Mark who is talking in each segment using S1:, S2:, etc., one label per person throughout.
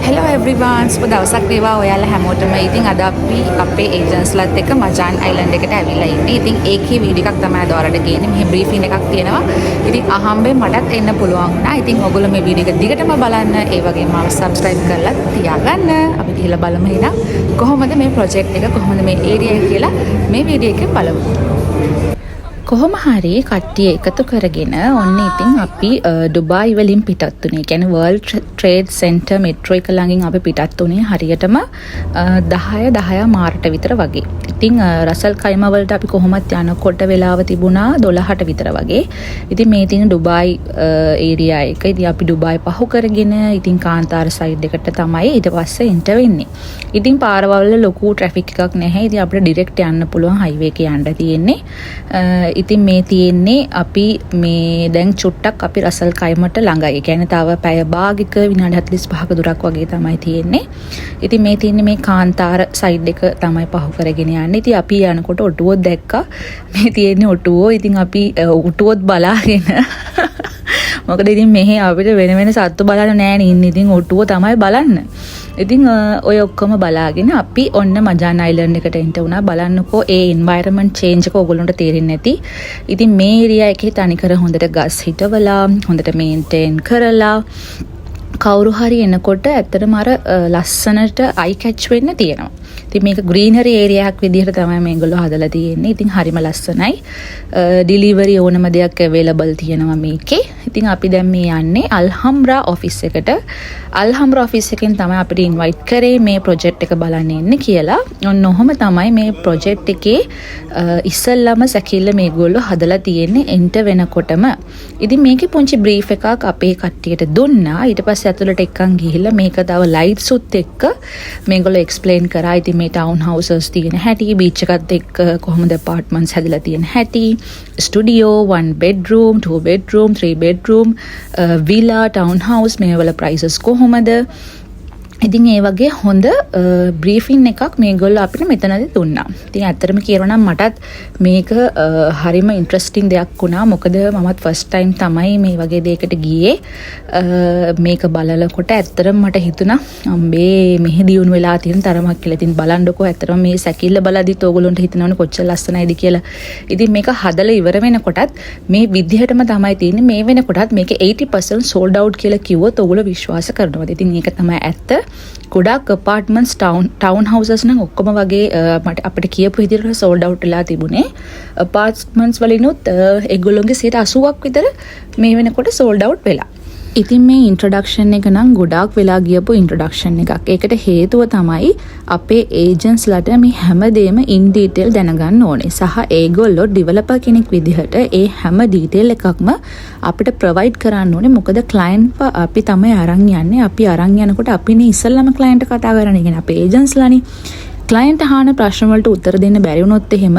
S1: Hello everyone. සුබ දවසක් වේවා ඔයාලා හැමෝටම. ඉතින් අද අපි අපේ ඒජන්ට්ස්ලාත් එක්ක මජාන් අයිලන්ඩ් එකට ඇවිල්ලා ඉන්නේ. ඉතින් ඒකේ වීඩියෝ එකක් තමයි අද ඔයාලට ගේන්නේ. මෙහි බ්‍රීෆින් එකක් තියෙනවා. ඉතින් අහම්බෙන් මටත් එන්න පුළුවන් වුණා. ඉතින් ඔයගොල්ලෝ මේ වීඩියෝ එක දිගටම බලන්න. ඒ වගේම මාව subscribe කරලා තියාගන්න. අපි ගිහලා බලමු එහෙනම් කොහොමද මේ ප්‍රොජෙක්ට් එක කොහොමද මේ ඒරියා එක කියලා මේ වීඩියෝ එකේ බලමු. කොහොම හරි කට්ටිය එකතු කරගෙන ඔන්න ඉතින් අපි ඩුබායි වලින් පිටත් වුණේ. කියන්නේ වර්ල්ඩ් ට්‍රේඩ් සෙන්ටර් මෙට්‍රෝ එක ළඟින් අපි පිටත් වුණේ හරියටම 10 මාර්ට විතර වගේ. ඉතින් රසල් කයිම වලට අපි කොහොමත් යනකොට වෙලාව තිබුණා 12ට විතර වගේ. ඉතින් මේ තියෙන ඩුබායි ඒරියා එක. ඉතින් අපි ඩුබායි පහු කරගෙන ඉතින් කාන්තාර සයිඩ් එකට තමයි ඊට පස්සේ එන්ටර් වෙන්නේ. ඉතින් පාරවල් ලොකු ට්‍රැෆික් එකක් නැහැ. ඉතින් අපිට ඩිරෙක්ට් යන්න පුළුවන් හයිවේ එකේ යන්න තියෙන්නේ. ඉතින් මේ තියෙන්නේ අපි මේ දැන් චුට්ටක් අපි රසල් කයිමට ළඟයි. ඒ කියන්නේ තව පැය භාගික විනාඩි 45ක දුරක් වගේ තමයි තියෙන්නේ. ඉතින් මේ තියෙන්නේ මේ කාන්තාර සයිඩ් එක තමයි පහු කරගෙන යන්නේ. ඉතින් අපි යනකොට ඔටුවෝ දැක්කා. මේ තියෙන්නේ ඔටුවෝ. ඉතින් අපි ඔටුවොත් බලාගෙන මොකද ඉතින් මෙහි අපිට වෙන සත්තු බලන්න නෑනේ ඉන්නේ. ඉතින් ඔටුවෝ තමයි බලන්න. ඉතින් ඔය ඔක්කොම බලාගෙන අපි ඔන්න මජාන් අයිලන්ඩ් එකට එන්ට වුණා. බලන්නකෝ ඒ එන්වයරන්මන්ට් චේන්ජ් එක ඔයගොල්ලන්ට තේරෙන්නේ නැති. ඉතින් මේ ඒරියා එකේ තනිකර හොඳට ගස් හිටවලා හොඳට මේන්ටේන් කරලා කවුරු හරි එනකොට ඇත්තටම අර ලස්සනට අයි කැච් වෙන්න තියෙනවා. ඉතින් මේක ග්‍රීනරි ඒරියා එකක් විදිහට තමයි මේගොල්ලෝ හදලා තියෙන්නේ. ඉතින් හරිම ලස්සනයි. ඩිලිවරි ඕනම දෙයක් අවైలබල් තියෙනවා මේකේ. ඉතින් අපි දැන් මේ යන්නේ අල්හම්රා ඔෆිස් එකට. අල්හම්රා ඔෆිස් එකෙන් තමයි අපිට ඉන්වයිට් කරේ මේ ප්‍රොජෙක්ට් එක බලන්න එන්න කියලා. ඔන්න ඔහොම තමයි මේ ප්‍රොජෙක්ට් එකේ ඉස්සල්ලාම සැකිල්ල මේගොල්ලෝ හදලා තියෙන්නේ එන්ටර් වෙනකොටම. ඉතින් මේකේ පුංචි බ්‍රීෆ් එකක් අපේ කට්ටියට දුන්නා. ඊට පස්සේ ඇතුළට එක්කන් ගිහිල්ලා මේක තව ලයිට්ස් උත් එක්ක මේගොල්ලෝ එක්ස්ප්ලেইন කරා. ඉතින් මේ ටවුන් හවුසස් තියෙන හැටි, බීච් එකත් එක්ක කොහොමද අපාර්ට්මන්ට්ස් හැදලා තියෙන හැටි, studio, 1 bedroom, 2 bedroom, 3 bedroom, villa, town house මේ වල prices කොහොමද? ඉතින් ඒ වගේ හොඳ බ්‍රීෆින් එකක් මේගොල්ලෝ අපිට මෙතනදී දුන්නා. ඉතින් ඇත්තටම කියනවා නම් මටත් මේක හරිම ඉන්ටරෙස්ටිං දෙයක් වුණා. මොකද මමත් ෆස්ට් ටයිම් තමයි මේ වගේ දෙයකට ගියේ. මේක බලනකොට ඇත්තටම මට හිතුණා අම්බේ මෙහි දියුණු වෙලා තියෙන තරමක් කියලා. ඉතින් බලන්නකෝ ඇත්තටම මේ සැකිල්ල බලද්දිත් ඕගොල්ලන්ට හිතනවනේ කොච්චර ලස්සනයිද කියලා. ඉතින් මේක හදලා ඉවර වෙනකොටත් මේ විදිහටම තමයි තියෙන්නේ. මේ වෙනකොටත් මේක 80% sold out කියලා කිව්වොත් ඕගොල්ලෝ විශ්වාස කරනවා. ඉතින් ඒක තමයි ඇත්ත. ගොඩක් අපාර්ට්මන්ට්ස් ටවුන් හවුසස් නම් ඔක්කොම වගේ මට අපිට කියපු විදිහට sold out වෙලා තිබුණේ. අපාර්ට්මන්ට්ස් වලිනුත් ඒගොල්ලෝගේ 80%ක් විතර මේ වෙනකොට sold out වෙලා. ඉතින් මේ ඉන්ට්‍රොඩක්ෂන් එක නම් ගොඩාක් වෙලා ගියපු ඉන්ට්‍රොඩක්ෂන් එකක්. ඒකට හේතුව තමයි අපේ ඒජන්ට්ස්ලාට මේ හැමදේම ඉන් ඩීටේල් දැනගන්න ඕනේ. සහ ඒගොල්ලෝ ඩෙවලොපර් කෙනෙක් විදිහට ඒ හැම ඩීටේල් එකක්ම අපිට ප්‍රොවයිඩ් කරන්න ඕනේ. මොකද ක්ලයන්ට් අපි තමයි අරන් යන්නේ. අපි අරන් යනකොට අපිනේ ඉස්සල්ලාම ක්ලයන්ට් කතා කරන්නේ. කියන්නේ අපේ ඒජන්ට්ස්ලානේ. ක්ලයන්ට් අහන ප්‍රශ්න වලට උත්තර දෙන්න බැරි වුණොත් එහෙම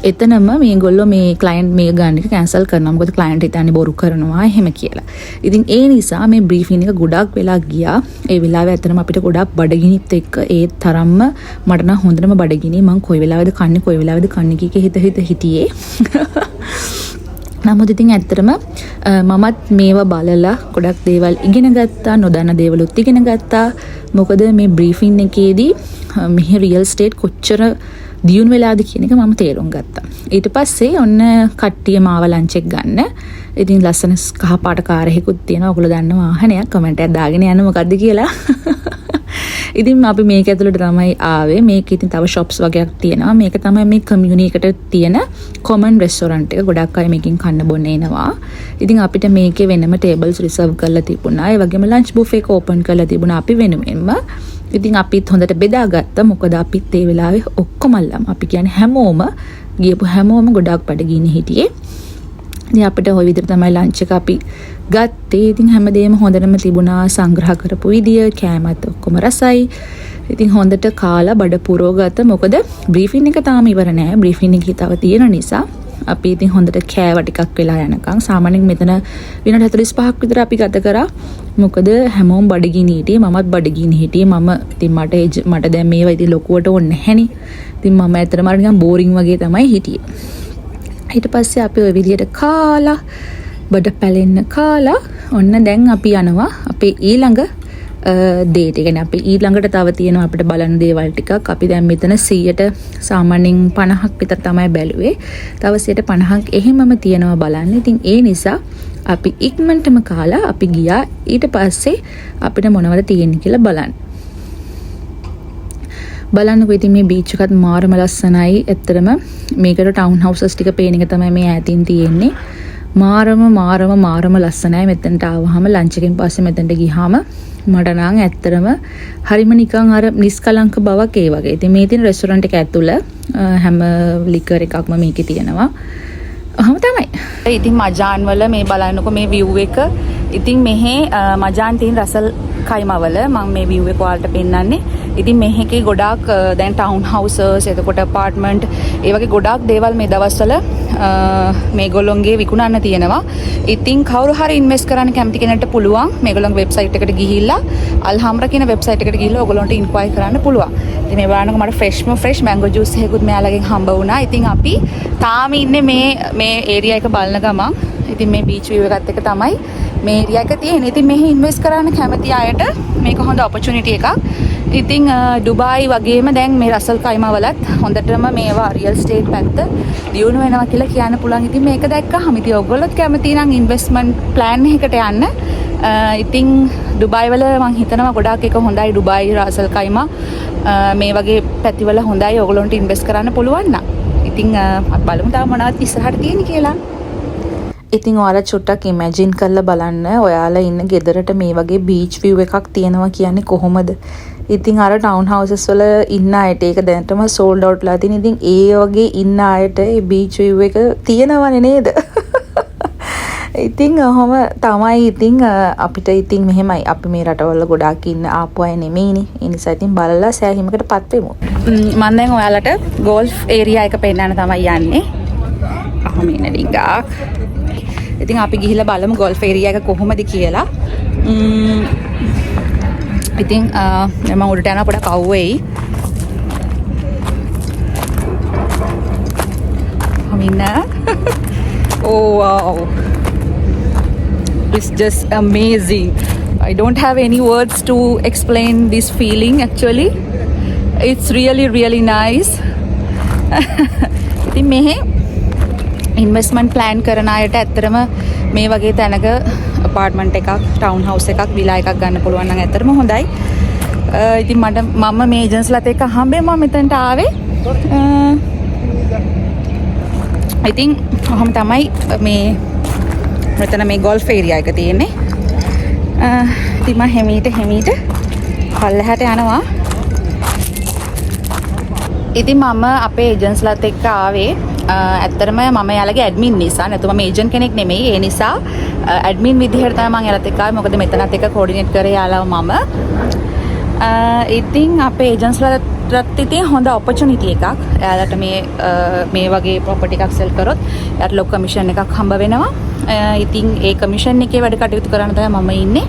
S1: එතනම මේගොල්ලෝ මේ ක්ලයන්ට් මේ ගන්න එක කැන්සල් කරනවා. මොකද ක්ලයන්ට් හිතන්නේ බොරු කරනවා එහෙම කියලා. ඉතින් ඒ නිසා මේ බ්‍රීෆින් එක ගොඩක් වෙලා ගියා. ඒ වෙලාවේ ඇත්තටම අපිට ගොඩක් බඩගිනිත් එක්ක ඒ තරම්ම මට නම් හොඳටම බඩගිනි. මං කොයි වෙලාවෙද කන්නේ කීකේ හිත හිටියේ. නමුත් ඉතින් ඇත්තටම මමත් මේවා බලලා ගොඩක් දේවල් ඉගෙන ගත්තා. නොදන්න දේවලුත් ඉගෙන ගත්තා. මොකද මේ බ්‍රීෆින් එකේදී මෙහි රියල් ස්ටේට් කොච්චර දියුණු වෙලාද කියන එක මම තේරුම් ගත්තා. ඊට පස්සේ ඔන්න කට්ටිය මාව ලන්ච් එක ගන්න. ඉතින් ලස්සන කහ පාට කාරෙහිකුත් තියෙනවා. ඔයගොල්ලෝ දන්න වාහනයක් කමෙන්ට් එකක් දාගෙන යන්න මොකද්ද කියලා. ඉතින් අපි මේක ඇතුළට තමයි ආවේ. මේක ඉතින් තව shops වගේක් තියෙනවා. මේක තමයි මේ community එකට තියෙන common restaurant එක. ගොඩක් අය මේකෙන් කන්න බොන්න එනවා. ඉතින් අපිට මේකේ වෙනම tables reserve කරලා තිබුණා. ඒ වගේම lunch buffet එක open කරලා තිබුණා අපි වෙනුවෙන්ම. ඉතින් අපිත් හොඳට බෙදාගත්තා. මොකද අපිත් ඒ වෙලාවේ ඔක්කොමල්ලම අපි කියන්නේ හැමෝම ගියපු හැමෝම ගොඩක් බඩගිනි හිටියේ. ඉතින් අපිට ওই විදිහට තමයි ලන්ච් එක අපි ගත්තේ. ඉතින් හැමදේම හොඳටම තිබුණා. සංග්‍රහ කරපු විදිය, කෑමත් ඔක්කොම රසයි. ඉතින් හොඳට කාලා බඩ පුරවගත්තා. මොකද බ්‍රීෆින් එක තාම ඉවර නෑ. බ්‍රීෆින් එකේ තව තියෙන නිසා අපි ඉතින් හොඳට කෑවා ටිකක් වෙලා යනකම්. සාමාන්‍යයෙන් මෙතන විනාඩි 45ක් විතර අපි ගත කරා. මොකද හැමෝම බඩගිනි හිටියේ. මමත් බඩගිනි හිටියේ. ඉතින් මට දැන් මේවා ඉතින් ලොකුවට ඕනේ නැහැනේ. ඉතින් මම ඇත්තටම නිකන් බෝරින් වගේ තමයි හිටියේ. ඊට පස්සේ අපි ওই විදිහට කාලා බඩ පැලෙන්න කාලා ඔන්න දැන් අපි යනවා අපේ ඊළඟ දේට. ඒ කියන්නේ අපි ඊළඟට තව තියෙනවා අපිට බලන්න දේවල් ටිකක්. අපි දැන් මෙතන 100ට සාමාන්‍යයෙන් 50ක් විතර තමයි බැලුවේ. තව 150ක් එහෙමම තියෙනවා බලන්න. ඉතින් ඒ නිසා අපි ඉක්මනටම කාලා අපි ගියා. ඊට පස්සේ අපිට මොනවද තියෙන්නේ කියලා බලන්න. බලන්නකෝ ඉතින් මේ බීච් එකත් මාරම ලස්සනයි. ඇත්තටම මේකට ටවුන් හවුසස් ටික පේන එක තමයි මේ ඈතින් තියෙන්නේ. මාරම ලස්සනයි. මෙතනට ආවහම ලන්ච් එකෙන් පස්සේ මෙතනට ගියාම මට නම් ඇත්තටම හරිම නිකන් අර නිස්කලංක බවක් ඒ වගේ. ඉතින් මේ තියෙන රෙස්ටොරන්ට් එක ඇතුළ හැම ලිකර් එකක්ම මේකේ තියෙනවා. ඔහොම තමයි. ඉතින් මජාන් වල මේ බලන්නකෝ මේ view එක. ඉතින් මෙහි මජාන් තියෙන රසල් කයිමවල මම මේ view එක ඔයාලට පෙන්නන්නේ. ඉතින් මෙහෙකේ ගොඩාක් දැන් ටවුන් හවුසස් එතකොට අපාර්ට්මන්ට් ඒ වගේ ගොඩාක් දේවල් මේ දවස්වල මේගොල්ලොන්ගේ විකුණන්න තියෙනවා. ඉතින් කවුරු හරි ඉන්වෙස්ට් කරන්න කැමති කෙනෙක්ට පුළුවන් මේගොල්ලොන්ගේ වෙබ්සයිට් එකට ගිහිල්ලා අල්හම්රා කියන වෙබ්සයිට් එකට ගිහිල්ලා ඔයගොල්ලන්ට ඉන්ක්වයර් කරන්න පුළුවන්. ඉතින් මේ බලන්නකො මට ෆ්‍රෙෂ් මැංගෝ ජූස් එකකුත් මෙයාලගෙන් හම්බ වුණා. ඉතින් අපි තාම ඉන්නේ මේ ඒරියා එක බලන ගමන්. ඉතින් මේ බීච් view එකත් එක තමයි මේ ඒරියා එක තියෙන්නේ. ඉතින් මෙහි ඉන්වෙස්ට් කරන්න කැමති අයට මේක හොඳ ඔපචුනිටි එකක්. ඉතින් ඩුබායි වගේම දැන් මේ රසල් කයිමා වලත් හොඳටම මේවා රියල් ස්ටේට් පැත්ත දියුණු වෙනවා කියලා කියන්න පුළුවන්. ඉතින් මේක දැක්කහම ඉතින් ඔයගොල්ලොත් කැමති නම් ඉන්වෙස්ට්මන්ට් ප්ලෑන් එකකට යන්න. ඉතින් ඩුබායි වල මම හිතනවා ගොඩාක් එක හොඳයි ඩුබායි රසල් කයිමා මේ වගේ පැතිවල හොඳයි ඔයගොල්ලන්ට ඉන්වෙස්ට් කරන්න පුළුවන් නම්. ඉතින් අපි බලමු තාම මොනවද ඉස්සරහට තියෙන්නේ කියලා. ඉතින් ඔයාලා චුට්ටක් ඉමැජින් කරලා බලන්න ඔයාලා ඉන්න ගෙදරට මේ වගේ බීච් view එකක් තියෙනවා කියන්නේ කොහොමද? ඉතින් අර ටවුන් හවුසස් වල ඉන්න අයට ඒක දැනටම සෝල්ඩ් අවුට් ලා තියෙන. ඉතින් ඒ වගේ ඉන්න අයට ඒ බීච් view එක තියෙනවනේ නේද? ඉතින් ඔහොම තමයි. ඉතින් අපිට ඉතින් මෙහෙමයි අපි මේ රටවල ගොඩාක් ඉන්න ආපු අය නෙමෙයිනේ. ඒ නිසා ඉතින් බලලා සෑහීමකටපත් වෙමු. මම දැන් ඔයාලට ගෝල්ෆ් ඒරියා එක පෙන්නන්න තමයි යන්නේ. අහම ඉන්න ඩිංගක්. ඉතින් අපි ගිහිල්ලා බලමු ගෝල්ෆ් ඒරියා එක කොහොමද කියලා. ඉතින් මම උඩට යනවා පොඩක් අවුවේයි. අමින්න. Oh wow. It's just amazing. I don't have any words to explain this feeling actually. It's really nice. ඉතින් මෙහි ඉන්වෙස්ට්මන්ට් ප්ලෑන් කරන අයට ඇත්තටම මේ වගේ තැනක අපාර්ට්මන්ට් එකක් ටවුන් හවුස් එකක් විලා එකක් ගන්න පුළුවන් නම් ඇත්තටම හොඳයි. ඉතින් මම මේ ඒජන්ස්ලාත් එක්ක හම්බෙන් මම මෙතනට ආවේ. ඉතින් ඔහොම තමයි මේ මෙතන මේ ගෝල්ෆ් ඒරියා එක තියෙන්නේ. ඉතින් මම හැමීට පල්ලෙහාට යනවා. ඉතින් මම අපේ ඒජන්ස්ලාත් එක්ක ආවේ ඇත්තටම මම යාළගේ ඇඩ්මින් නිසා. නැත්නම් මම ඒජන්ට් කෙනෙක් නෙමෙයි. ඒ නිසා ඇඩ්මින් විදිහට තමයි මම යාළත් එක්ක ආවේ. මොකද මෙතනත් එක්ක කෝඩිනේට් කරේ යාළව මම. ඉතින් අපේ ඒජන්ස්ලාට ඉතින් හොඳ ඔපචුනිටි එකක්. එයාලට මේ වගේ ප්‍රොපර්ටි එකක් සෙල් කරොත් එයාට ලොකු කමිෂන් එකක් හම්බ වෙනවා. ඉතින් ඒ කමිෂන් එකේ වැඩ කටයුතු කරන්න තමයි මම ඉන්නේ.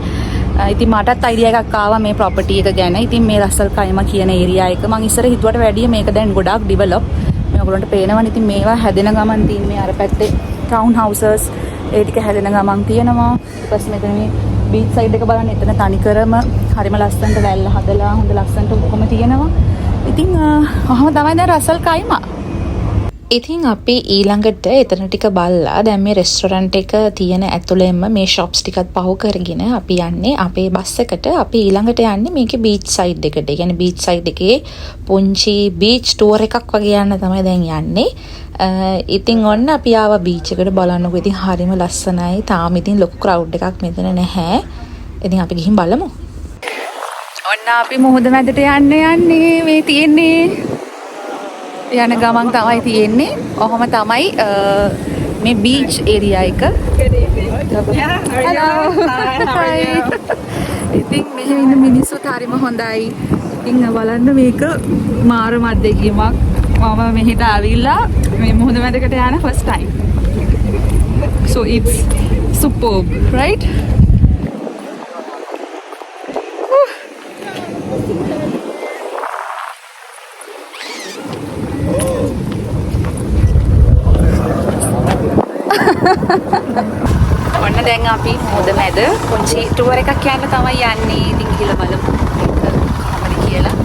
S1: ඉතින් මටත් අයිඩියා එකක් ආවා මේ ප්‍රොපර්ටි එක ගැන. ඉතින් මේ රසල් කයිමා කියන ඒරියා එක මම ඉස්සර හිතුවට වැඩිය මේක දැන් ගොඩාක් ඩිවෙලොප්. මේ ඔයගොල්ලන්ට පේනවනේ. ඉතින් මේවා හැදෙන ගමන් තියෙන මේ අර පැත්තේ ටවුන් හවුසස් ඒ ටික හැදෙන ගමන් තියෙනවා. ඊට පස්සේ මෙතන මේ බීච් සයිඩ් එක බලන්න එතන තනිකරම හරිම ලස්සනට වැල්ල හදලා හොඳ ලස්සනට ඔක්කොම තියෙනවා. ඉතින් ඔහම තමයි දැන් රසල් කයිමා. ඉතින් අපි ඊළඟට එතන ටික බලලා දැන් මේ රෙස්ටොරන්ට් එක තියෙන ඇතුළෙන්ම මේ ෂොප්ස් ටිකත් පහු කරගෙන අපි යන්නේ අපේ බස් එකට. අපි ඊළඟට යන්නේ මේකේ බීච් සයිඩ් එකට. ඒ කියන්නේ බීච් සයිඩ් එකේ පුංචි බීච් ටුවර් එකක් වගේ යන්න තමයි දැන් යන්නේ. ඉතින් ඔන්න අපි ආවා බීච් එකට බලන්නකෝ. ඉතින් හරිම ලස්සනයි. තාම ඉතින් ලොකු ක්‍රවුඩ් එකක් මෙතන නැහැ. ඉතින් අපි ගිහින් බලමු. ඔන්න අපි මුහුද මැදට යන්නේ මේ තියෙන්නේ යන ගමන් තමයි තියෙන්නේ. ඔහොම තමයි මේ බීච් ඒරියා එක. ඉතින් මෙහි ඉන්න මිනිස්සුත් හරිම හොඳයි. ඉතින් බලන්න මේක මාරම අත්දැකීමක්. මම මෙහෙට ආවිල්ලා මේ මුහුද මැදකට යන first time. So it's superb, right? දැන් අපි මොහොත මැද පුංචි ටුවර් එකක් යන්න තමයි යන්නේ. ඉතින් ගිහලා බලමු ඒක කොහමද කියලා.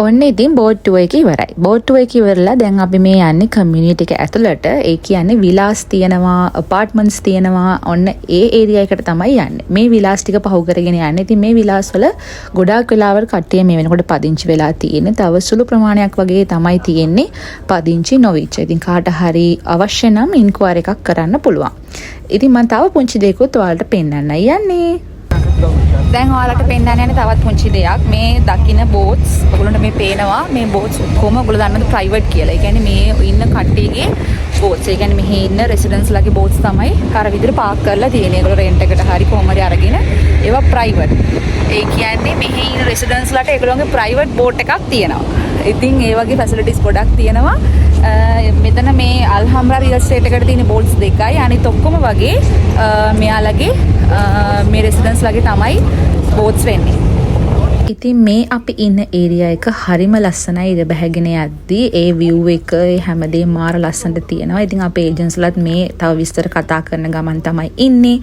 S2: ඔන්න ඉතින් බෝට්ටුව එක ඉවරයි. බෝට්ටුව එක ඉවරලා දැන් අපි මේ යන්නේ කමියුනිටි එක ඇතුළට. ඒ කියන්නේ විලාස් තියෙනවා, අපාර්ට්මන්ට්ස් තියෙනවා. ඔන්න ඒ ඒරියා එකට තමයි යන්නේ. මේ විලාස් ටික පහු කරගෙන යන්නේ. ඉතින් මේ විලාස් වල ගොඩාක් වෙලාවට කට්ටිය මේ වෙනකොට පදිංචි වෙලා තියෙන්නේ. තව සුළු ප්‍රමාණයක් වගේ තමයි තියෙන්නේ පදිංචි නොවිච්ච. ඉතින් කාට හරි අවශ්‍ය නම් ඉන්ක්වයරි එකක් කරන්න පුළුවන්. ඉතින් මම තව පුංචි දෙයක්ත් ඔයාලට පෙන්වන්නයි යන්නේ.
S1: දැන් ඔයාලට පෙන්වන්න යන්නේ තවත් පුංචි දෙයක්. මේ දකින්න බෝට්ස් ඔයගොල්ලන්ට මේ පේනවා මේ බෝට්ස් කොහොම ඔයගොල්ලෝ දන්නවද ප්‍රයිවට් කියලා. ඒ කියන්නේ මේ ඉන්න කට්ටියගේ බෝට්ස්. ඒ කියන්නේ මෙහි ඉන්න රෙසිඩන්ට්ස් ලගේ බෝට්ස් තමයි අර විදිහට පාක් කරලා තියෙන්නේ. ඒගොල්ලෝ රෙන්ට් එකට හරි කොහොම හරි අරගෙන ඒවා ප්‍රයිවට්. ඒ කියන්නේ මෙහි ඉන්න රෙසිඩන්ට්ස් ලට ඒගොල්ලෝගේ ප්‍රයිවට් බෝට් එකක් තියෙනවා. ඉතින් ඒ වගේ ෆැසිලිටිස් ගොඩක් තියෙනවා. මෙතන මේ අල්හම්රා රියල් ස්ටේට් එකට තියෙන බෝට්ස් දෙකයි. අනිත් ඔක්කොම වගේ මෙයාලගේ මේ රෙසිඩන්ට්ස් ලගේ තමයි බෝට්ස් වෙන්නේ.
S2: ඉතින් මේ අපි ඉන්න ඒරියා එක හරිම ලස්සනයි. ඉර බැහැගෙන යද්දී ඒ view එක හැමදේම මාර ලස්සනට තියෙනවා. ඉතින් අපේ ඒජන්ස්ලාත් මේ තව විස්තර කතා කරන ගමන් තමයි ඉන්නේ.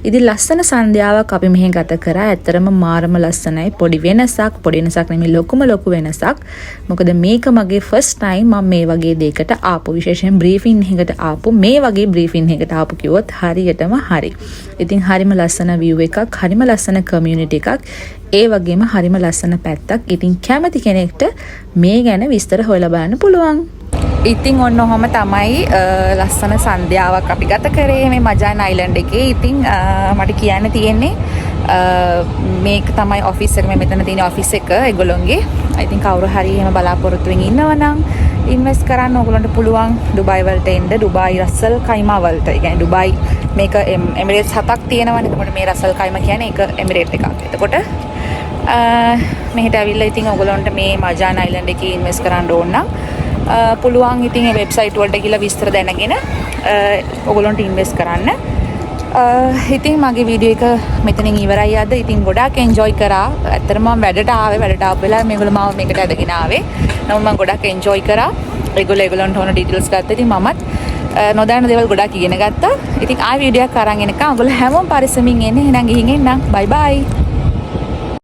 S2: ඉතින් ලස්සන සන්ධ්‍යාවක් අපි මෙහෙ ගත කරා. ඇත්තරම මාරම ලස්සනයි. පොඩි වෙනසක් නෙමෙයි ලොකු වෙනසක්. මොකද මේක මගේ first time මම මේ වගේ දෙයකට ආපු. විශේෂයෙන් බ්‍රීෆින් එකකට ආපු. මේ වගේ බ්‍රීෆින් එකකට ආපු කිව්වොත් හරියටම හරි. ඉතින් හරිම ලස්සන view එකක්, හරිම ලස්සන community එකක්. ඒ වගේම හරිම ලස්සන පැත්තක්. ඉතින් කැමති කෙනෙක්ට මේ ගැන විස්තර හොයලා බලන්න පුළුවන්.
S1: ඉතින් ඔන්න ඔහොම තමයි ලස්සන සන්ධ්‍යාවක් අපි ගත කරේ මේ මජාන් අයිලන්ඩ් එකේ. ඉතින් මට කියන්න තියෙන්නේ මේක තමයි ඔෆිස් එක. මෙතන තියෙන ඔෆිස් එක ඒගොල්ලොන්ගේ. ඉතින් කවුරු හරි එහෙම බලාපොරොත්තු වෙමින් ඉන්නවනම් ඉන්වෙස්ට් කරන්න ඕගොල්ලන්ට පුළුවන් ඩුබායි වලට එන්න. ඩුබායි රස්සල් කයිමා වලට. ඒ කියන්නේ ඩුබායි මේක එමිරේට්ස් 7ක් තියෙනවනේ. එතකොට මේ රස්සල් කයිමා කියන්නේ ඒක එමිරේට් එකක්. එතකොට මෙහෙට ඇවිල්ලා ඉතින් ඔයගොල්ලන්ට මේ මජාන් අයිලන්ඩ් එකේ ඉන්වෙස්ට් කරන්න ඕන නම් පුළුවන්. ඉතින් ඒ වෙබ්සයිට් වලට ගිහලා විස්තර දැනගෙන ඔයගොල්ලන්ට ඉන්වෙස්ට් කරන්න. ඉතින් මගේ වීඩියෝ එක මෙතනින් ඉවරයි අද. ඉතින් ගොඩාක් එන්ජොයි කරා. ඇත්තටම මම වැඩට ආපු වෙලාව මේගොල්ලෝ මාව මේකට ඇදගෙන ආවේ. නමුත් මම ගොඩාක් එන්ජොයි කරා. ඒගොල්ලන්ට ඕන ඩීටේල්ස් ගත්තා. ඉතින් මමත් නොදන්න දේවල් ගොඩාක් ඉගෙන ගත්තා. ඉතින් ආයෙ වීඩියෝ එකක් අරන් එනකම් ඔයගොල්ලෝ හැමෝම පරිස්සමින් එන්න. එහෙනම් ගිහින් එන්නම්. බයි බයි.